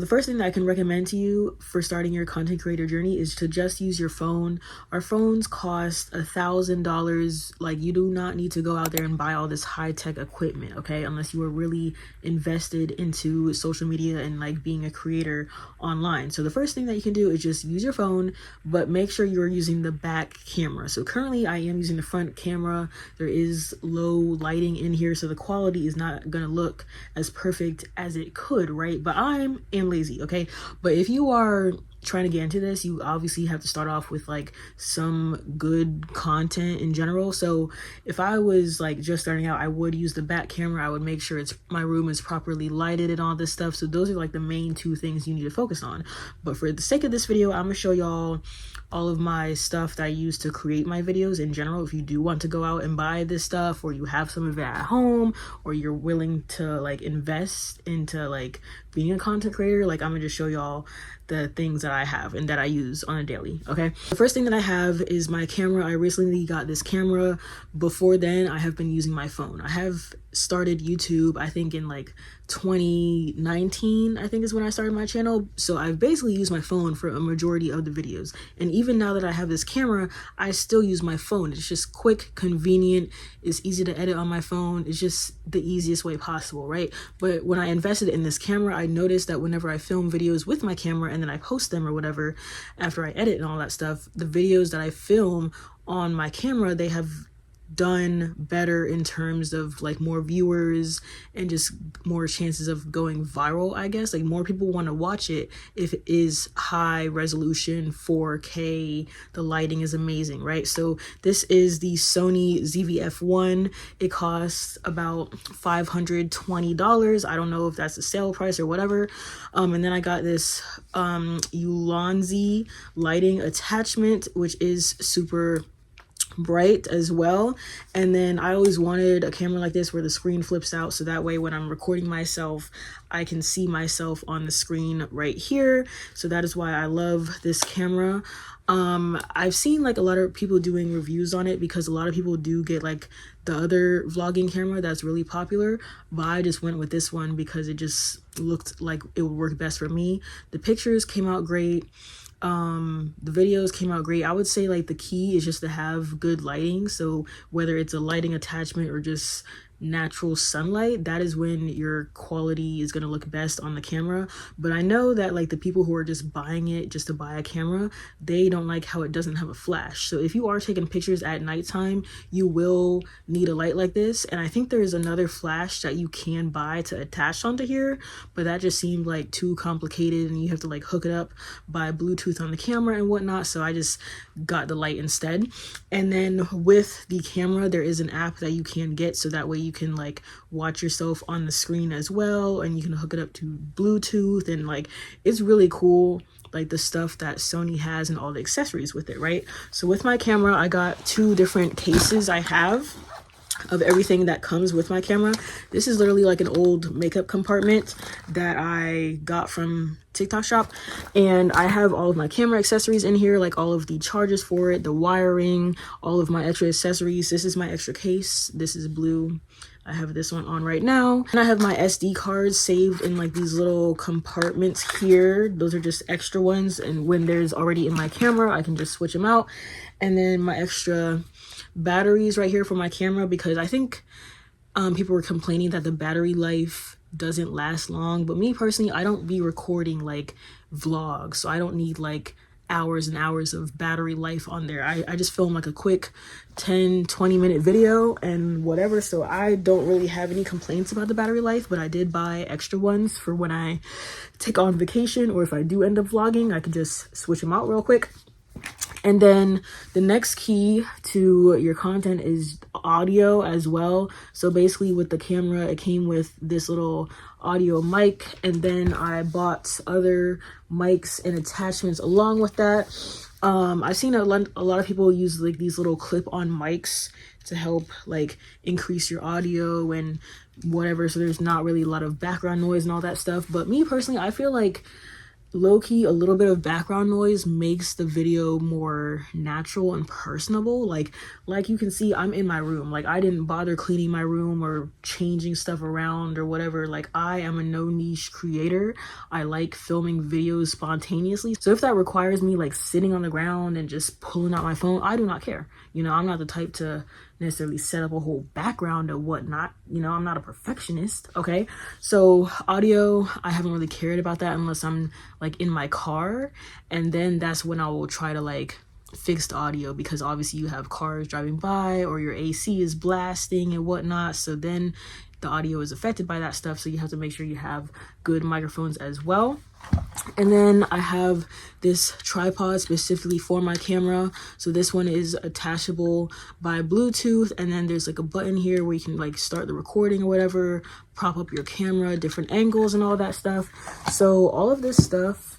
The first thing that I can recommend to you for starting your content creator journey is to just use your phone. Our phones cost $1,000. Like, you do not need to go out there and buy all this high-tech equipment, okay? Unless you are really invested into social media and like being a creator online. So the first thing that you can do is just use your phone, but make sure you're using the back camera. So currently I am using the front camera. There is low lighting in here, so the quality is not gonna look as perfect as it could, right? But I am lazy, okay? But if you are trying to get into this, you obviously have to start off with like some good content in general. So if I was like just starting out, I would use the back camera. I would make sure my room is properly lighted and all this stuff. So those are like the main two things you need to focus on. But for the sake of this video, I'm gonna show y'all all of my stuff that I use to create my videos in general. If you do want to go out and buy this stuff, or you have some of it at home, or you're willing to like invest into like being a content creator, like I'm gonna just show y'all the things that I have and that I use on a daily, okay? The first thing that I have is my camera. I recently got this camera. Before then, I have been using my phone. I have started YouTube, I think in like 2019, I think is when I started my channel. So I've basically used my phone for a majority of the videos. And even now that I have this camera, I still use my phone. It's just quick, convenient, it's easy to edit on my phone. It's just the easiest way possible, right? But when I invested in this camera, I noticed that whenever I film videos with my camera and then I post them or whatever, after I edit and all that stuff, the videos that I film on my camera, they have done better in terms of like more viewers and just more chances of going viral, I guess. Like more people want to watch it if it is high resolution 4K, the lighting is amazing, right? So this is the Sony ZV-F1. It costs about $520. I don't know if that's the sale price or whatever. And then I got this Ulanzi lighting attachment, which is super bright as well. And then I always wanted a camera like this where the screen flips out, so that way when I'm recording myself, I can see myself on the screen right here. So that is why I love this camera. I've seen like a lot of people doing reviews on it, because a lot of people do get like the other vlogging camera that's really popular, but I just went with this one because it just looked like it would work best for me. The pictures came out great. The videos came out great. I would say like the key is just to have good lighting. So whether it's a lighting attachment or just natural sunlight, that is when your quality is going to look best on the camera. But I know that like the people who are just buying it just to buy a camera, they don't like how it doesn't have a flash. So if you are taking pictures at nighttime, you will need a light like this. And I think there's another flash that you can buy to attach onto here, but that just seemed like too complicated and you have to like hook it up by Bluetooth on the camera and whatnot. So I just got the light instead. And then with the camera, there is an app that you can get, so that way you can like watch yourself on the screen as well, and you can hook it up to Bluetooth, and like it's really cool, like the stuff that Sony has and all the accessories with it, right? So with my camera, I got two different cases I have of everything that comes with my camera. This is literally like an old makeup compartment that I got from TikTok shop, and I have all of my camera accessories in here, like all of the chargers for it, the wiring, all of my extra accessories. This is my extra case. This is blue. I have this one on right now, and I have my SD cards saved in like these little compartments here. Those are just extra ones, and when there's already in my camera, I can just switch them out. And then my extra batteries right here for my camera, because I think people were complaining that the battery life doesn't last long, but me personally, I don't be recording like vlogs, so I don't need like hours and hours of battery life on there. I just film like a quick 10-20 minute video and whatever, so I don't really have any complaints about the battery life. But I did buy extra ones for when I take on vacation, or if I do end up vlogging, I can just switch them out real quick. And then the next key to your content is audio as well. So basically with the camera, it came with this little audio mic, and then I bought other mics and attachments along with that. I've seen a lot of people use like these little clip-on mics to help like increase your audio and whatever, so there's not really a lot of background noise and all that stuff. But me personally, I feel like low-key, a little bit of background noise makes the video more natural and personable. Like you can see, I'm in my room. Like, I didn't bother cleaning my room or changing stuff around or whatever. Like, I am a no niche creator. I like filming videos spontaneously. So if that requires me like sitting on the ground and just pulling out my phone, I do not care. You know, I'm not the type to necessarily set up a whole background or whatnot. You know, I'm not a perfectionist, okay? So audio, I haven't really cared about that unless I'm like in my car, and then that's when I will try to like fix the audio, because obviously you have cars driving by or your AC is blasting and whatnot, so then the audio is affected by that stuff. So you have to make sure you have good microphones as well. And then I have this tripod specifically for my camera. So this one is attachable by Bluetooth, and then there's like a button here where you can like start the recording or whatever, prop up your camera, different angles and all that stuff. So all of this stuff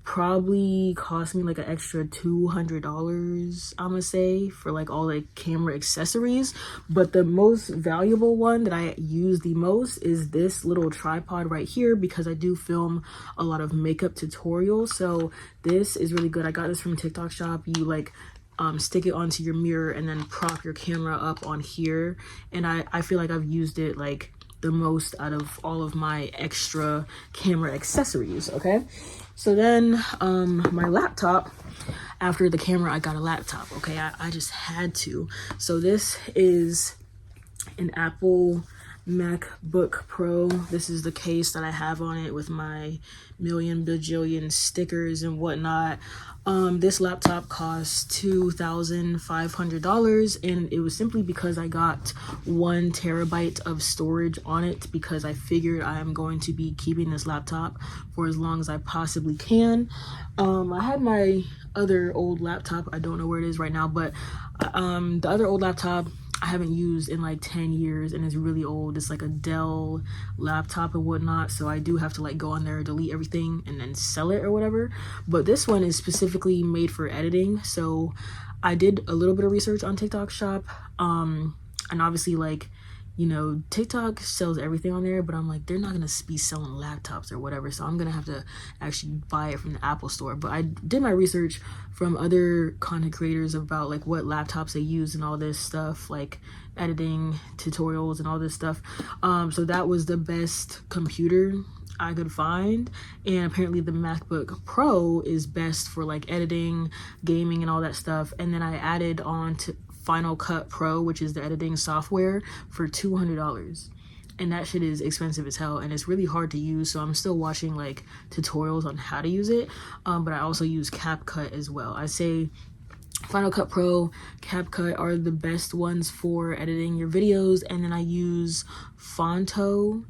probably cost me like an extra $200, I'm gonna say, for like all the camera accessories. But the most valuable one that I use the most is this little tripod right here, because I do film a lot of makeup tutorials. So this is really good. I got this from TikTok Shop. You like stick it onto your mirror and then prop your camera up on here, and I feel like I've used it like the most out of all of my extra camera accessories. Okay, so then my laptop, after the camera I got a laptop. Okay, I just had to. So this is an Apple MacBook Pro. This is the case that I have on it with my million bajillion stickers and whatnot. This laptop cost $2,500, and it was simply because I got 1 terabyte of storage on it, because I figured I am going to be keeping this laptop for as long as I possibly can. I had my other old laptop, I don't know where it is right now, but the other old laptop I haven't used in like 10 years, and it's really old. It's like a Dell laptop and whatnot, so I do have to like go on there, delete everything, and then sell it or whatever. But this one is specifically made for editing, so I did a little bit of research on TikTok Shop, and obviously, like, you know, TikTok sells everything on there, but I'm like, they're not gonna be selling laptops or whatever, so I'm gonna have to actually buy it from the Apple store. But I did my research from other content creators about like what laptops they use and all this stuff, like editing tutorials and all this stuff. So that was the best computer I could find, and apparently the MacBook Pro is best for like editing, gaming, and all that stuff. And then I added on to Final Cut Pro, which is the editing software, for $200, and that shit is expensive as hell, and it's really hard to use. So I'm still watching like tutorials on how to use it, but I also use CapCut as well. I say Final Cut Pro, CapCut are the best ones for editing your videos, and then I use Fonto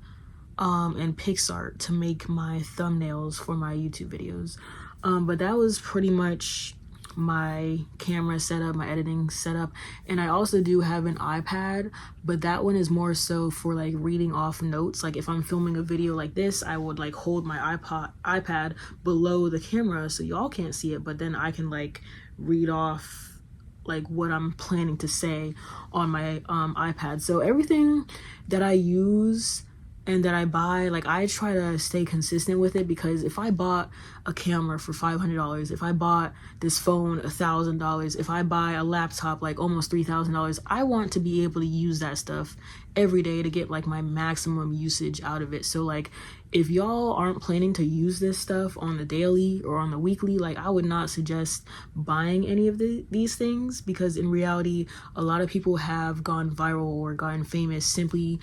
and PixArt to make my thumbnails for my YouTube videos. But that was pretty much my camera setup, my editing setup. And I also do have an iPad, but that one is more so for like reading off notes. Like if I'm filming a video like this, I would like hold my iPad below the camera so y'all can't see it, but then I can like read off like what I'm planning to say on my iPad. So everything that I use and that I buy, like I try to stay consistent with it, because if I bought a camera for $500, if I bought this phone $1,000, if I buy a laptop like almost $3,000, I want to be able to use that stuff every day to get like my maximum usage out of it. So like if y'all aren't planning to use this stuff on the daily or on the weekly, like I would not suggest buying any of these things, because in reality a lot of people have gone viral or gotten famous simply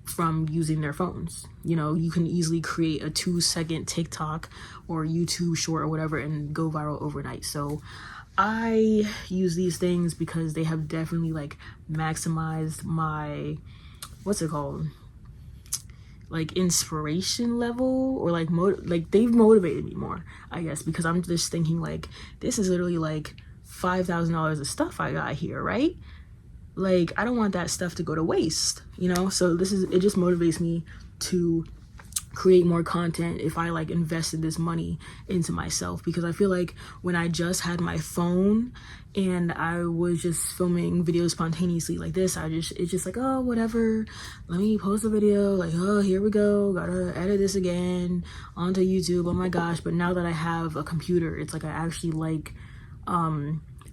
from using their phones. You know, you can easily create a 2-second TikTok or YouTube short or whatever and go viral overnight. So I use these things because they have definitely like maximized my, what's it called, like inspiration level, or like they've motivated me more, I guess, because I'm just thinking like, this is literally like $5,000 of stuff I got here, right? Like I don't want that stuff to go to waste, you know? So it just motivates me to create more content if I like invested this money into myself, because I feel like when I just had my phone and I was just filming videos spontaneously like this, it's just like, oh, whatever, let me post a video, like, oh, here we go, gotta edit this again onto YouTube, oh my gosh. But now that I have a computer, it's like I actually like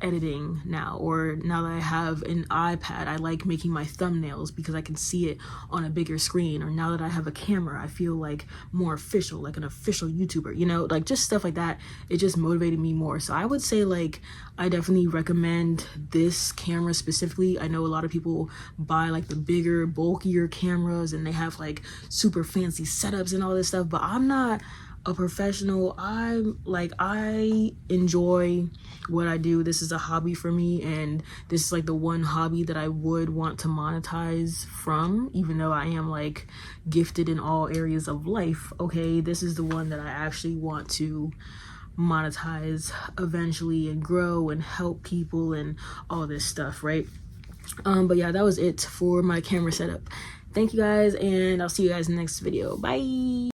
editing now, or now that I have an iPad, I like making my thumbnails because I can see it on a bigger screen, or now that I have a camera, I feel like more official, like an official YouTuber, you know, like just stuff like that. It just motivated me more. So I would say like I definitely recommend this camera specifically. I know a lot of people buy like the bigger, bulkier cameras and they have like super fancy setups and all this stuff, but I'm not a professional. I enjoy what I do. This is a hobby for me, and this is like the one hobby that I would want to monetize from, even though I am like gifted in all areas of life. Okay, this is the one that I actually want to monetize eventually and grow and help people and all this stuff, right? But yeah, that was it for my camera setup. Thank you guys, and I'll see you guys in the next video. Bye.